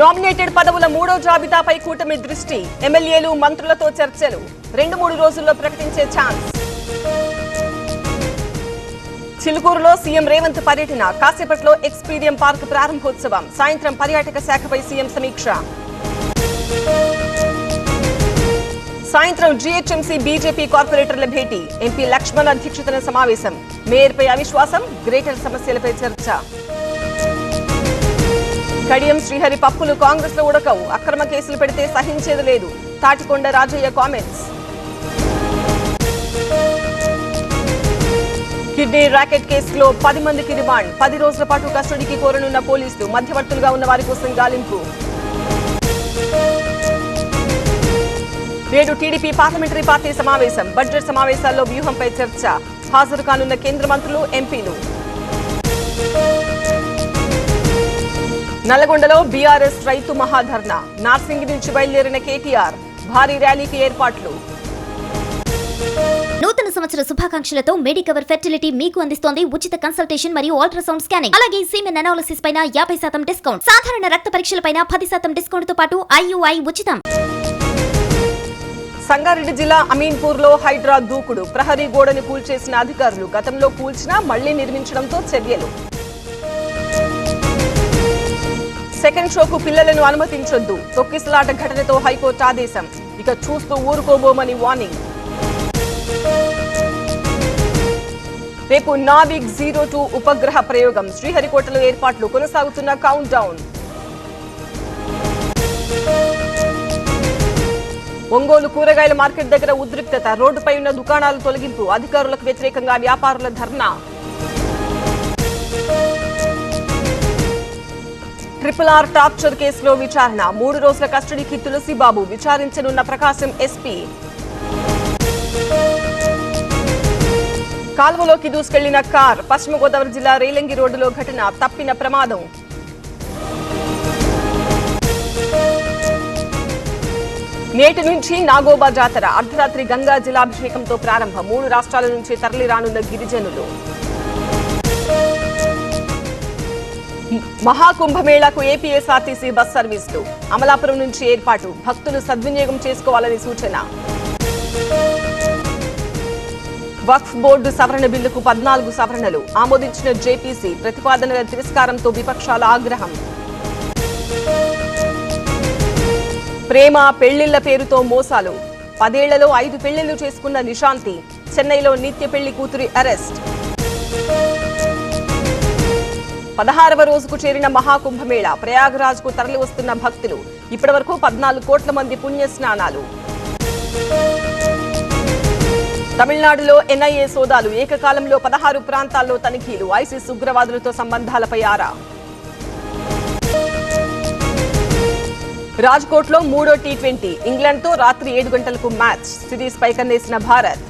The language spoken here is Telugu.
నామినేటెడ్ పదవుల మూడో జాబితాపై కూటమి దృష్టి. ఎమ్మెల్యేలు మంత్రులతో చర్చలు. 2-3 రోజుల్లో ప్రకటించే ఛాన్స్. చిలుకూరులో సీఎం రేవంత్ పర్యటన. కాసేపట్లో ఎక్స్పీడియం పార్క్ ప్రారంభోత్సవం. సాయంత్రం పర్యాటక శాఖపై సీఎం సమీక్ష. సాయంత్రం జీహెచ్ఎంసీ బీజేపీ కార్పొరేటర్ల భేటీ. ఎంపీ లక్ష్మణ్ అధ్యక్షతన సమావేశం. మేయర్పై అవిశ్వాసం, గ్రేటర్ సమస్యలపై చర్చ. కడియం శ్రీహరి పప్పులు కాంగ్రెస్ లో ఉడకవు. అక్రమ కేసులు పెడితే సహించేది లేదు. Thatikonda Rajaiah comments. Kidney racket కేసులో 10 మందికి రిమాండ్. 10 రోజుల పాటు కస్టడీకి కోరనున్న పోలీసులు. మధ్యవర్తులుగా ఉన్న వారి కోసం గాలింపు. నేడు టీడీపీ పార్లమెంటరీ పార్టీ సమావేశం. బడ్జెట్ సమావేశాల్లో వ్యూహంపై చర్చ. హాజరు కానున్న కేంద్ర మంత్రులు, ఎంపీలు. నల్లగొండలో బీఆర్ఎస్ రైతు మహాధర్నా. నార్సింగి నుంచి బయలుదేరిన కేటీఆర్. భారీ ర్యాలీకి ఏర్పాట్లు. నూతన సంవత్సర శుభాకాంక్షలతో మెడికవర్ ఫెర్టిలిటీ మీకు అందిస్తోంది ఉచిత కన్సల్టేషన్ మరియు అల్ట్రాసౌండ్ స్కానింగ్. అలాగే సీమెన్ అనాలిసిస్ పైన 50% డిస్కౌంట్. సాధారణ రక్త పరీక్షలపైన 10% డిస్కౌంట్ తో పాటు IUI ఉచితం. సంగారెడ్డి జిల్లా అమీన్పూర్ లో హైడ్రా దూకుడు. ప్రహరీ గోడను కూల్చేసిన అధికారులు. గతంలో కూల్చినా మళ్లీ నిర్మించడంతో చర్యలు. సెకండ్ షోకు పిల్లలను అనుమతించొద్దు. తొక్కిసలాట ఘటనతో హైకోర్టు ఆదేశం. ఇక చూస్తూ ఊరుకోబోమని వార్నింగ్. రేపు నావిక్ 02 ఉపగ్రహ ప్రయోగం. శ్రీహరికోటలో ఏర్పాట్లు. కొనసాగుతున్న కౌంట్ డౌన్. ఒంగోలు కూరగాయల మార్కెట్ దగ్గర ఉద్రిక్తత. రోడ్డుపై ఉన్న దుకాణాలు తొలగింపు. అధికారులకు వ్యతిరేకంగా వ్యాపారుల ధర్నా. RRR టార్చర్ కేసులో విచారణ. 3 రోజుల కస్టడీకి తులసిబాబు. విచారించనున్న ప్రకాశం ఎస్పీ. కాల్వలోకి దూసుకెళ్లిన కార్. పశ్చిమ గోదావరి జిల్లా రేలంగి రోడ్డులో ఘటన. తప్పిన ప్రమాదం. నేటి నుంచి నాగోబా జాతర. అర్ధరాత్రి గంగా జలాభిషేకంతో ప్రారంభం. 3 రాష్ట్రాల నుంచి తరలి రానున్న గిరిజనులు. మహాకుంభమేళాకు ఏపీఎస్ఆర్టీసీ బస్ సర్వీసులు. అమలాపురం నుంచి ఏర్పాటు. భక్తులు సద్వినియోగం చేసుకోవాలని సూచన. వక్ఫ్ బోర్డు సవరణ బిల్లుకు 14 సవరణలు. ఆమోదించిన జేపీసీ. ప్రతిపాదనల తిరస్కారంతో విపక్షాల ఆగ్రహం. ప్రేమ పెళ్లిళ్ల పేరుతో మోసాలు. 10 ఏళ్లలో 5 పెళ్లిళ్లు చేసుకున్న నిశాంతి. చెన్నైలో నిత్య పెళ్లి కూతురి అరెస్ట్. 16వ రోజుకు చేరిన మహాకుంభమేళా. ప్రయాగరాజ్ కు తరలి వస్తున్న భక్తులు. ఇప్పటివరకు 14 కోట్ల మంది పుణ్య స్నానాలు. తమిళనాడులో ఎన్ఐఏ సోదాలు. ఏకకాలంలో 16 ప్రాంతాల్లో తనిఖీలు. ఐసిస్ ఉగ్రవాదులతో సంబంధాలపై ఆరా. రాజ్కోట్లో 3వ T20. ఇంగ్లాండ్తో రాత్రి 7 గంటలకు మ్యాచ్. సిరీస్ పై కన్నేసిన భారత్.